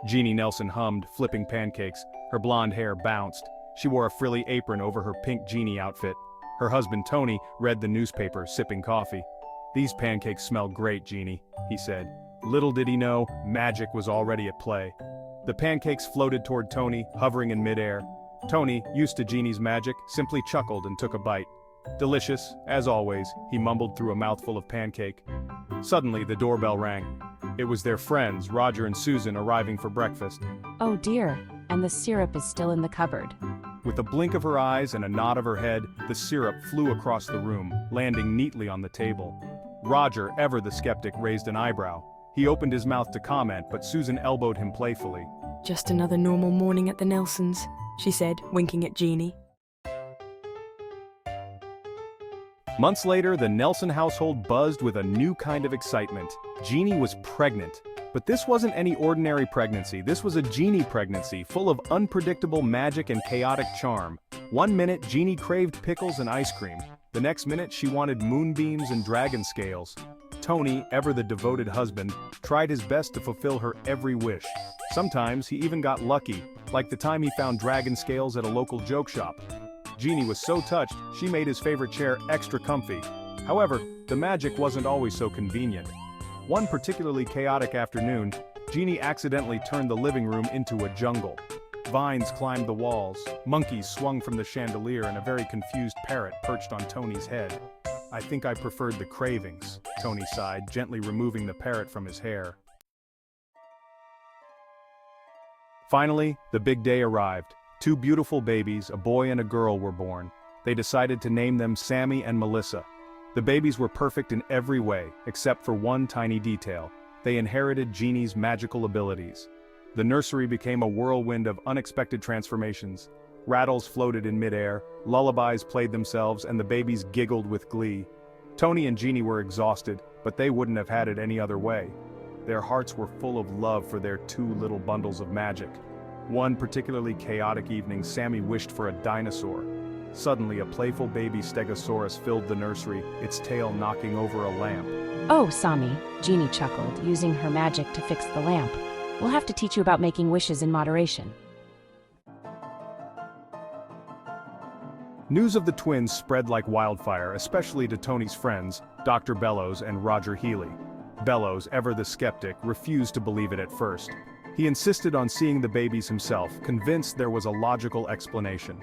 Jeannie Nelson hummed, flipping pancakes. Her blonde hair bounced. She wore a frilly apron over her pink Jeannie outfit. Her husband Tony read the newspaper, sipping coffee. "These pancakes smell great, Jeannie," he said. Little did he know, magic was already at play. The pancakes floated toward Tony, hovering in midair. Tony, used to Jeannie's magic, simply chuckled and took a bite. Delicious, as always, he mumbled through a mouthful of pancake. Suddenly, the doorbell rang. It was their friends, Roger and Susan, arriving for breakfast. Oh dear, and the syrup is still in the cupboard. With a blink of her eyes and a nod of her head, the syrup flew across the room, landing neatly on the table. Roger, ever the skeptic, raised an eyebrow. He opened his mouth to comment, but Susan elbowed him playfully. "Just another normal morning at the Nelsons," she said, winking at Jeannie. Months later, the Nelson household buzzed with a new kind of excitement. Jeannie was pregnant. But this wasn't any ordinary pregnancy. This was a Jeannie pregnancy, full of unpredictable magic and chaotic charm. One minute, Jeannie craved pickles and ice cream. The next minute, she wanted moonbeams and dragon scales. Tony, ever the devoted husband, tried his best to fulfill her every wish. Sometimes he even got lucky, like the time he found dragon scales at a local joke shop. Jeannie was so touched, she made his favorite chair extra comfy. However, the magic wasn't always so convenient. One particularly chaotic afternoon, Jeannie accidentally turned the living room into a jungle. Vines climbed the walls, monkeys swung from the chandelier, and a very confused parrot perched on Tony's head. "I think I preferred the cravings," Tony sighed, gently removing the parrot from his hair. Finally, the big day arrived. 2 beautiful babies, a boy and a girl, were born. They decided to name them Sammy and Melissa. The babies were perfect in every way, except for one tiny detail. They inherited Jeannie's magical abilities. The nursery became a whirlwind of unexpected transformations. Rattles floated in midair, lullabies played themselves, and the babies giggled with glee. Tony and Jeannie were exhausted, but they wouldn't have had it any other way. Their hearts were full of love for their 2 little bundles of magic. One particularly chaotic evening, Sammy wished for a dinosaur. Suddenly, a playful baby stegosaurus filled the nursery, its tail knocking over a lamp. Oh, Sammy, Jeannie chuckled, using her magic to fix the lamp. We'll have to teach you about making wishes in moderation. News of the twins spread like wildfire, especially to Tony's friends, Dr. Bellows and Roger Healy. Bellows, ever the skeptic, refused to believe it at first. He insisted on seeing the babies himself, convinced there was a logical explanation.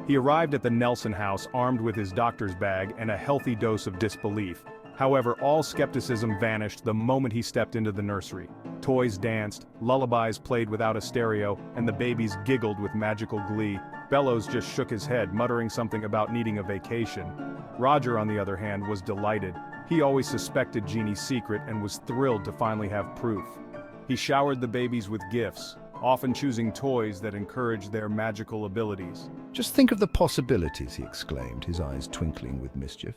He arrived at the Nelson house armed with his doctor's bag and a healthy dose of disbelief. However, all skepticism vanished the moment he stepped into the nursery. Toys danced, lullabies played without a stereo, and the babies giggled with magical glee. Bellows just shook his head, muttering something about needing a vacation. Roger, on the other hand, was delighted. He always suspected Jeannie's secret and was thrilled to finally have proof. He showered the babies with gifts, often choosing toys that encouraged their magical abilities. "Just think of the possibilities," he exclaimed, his eyes twinkling with mischief.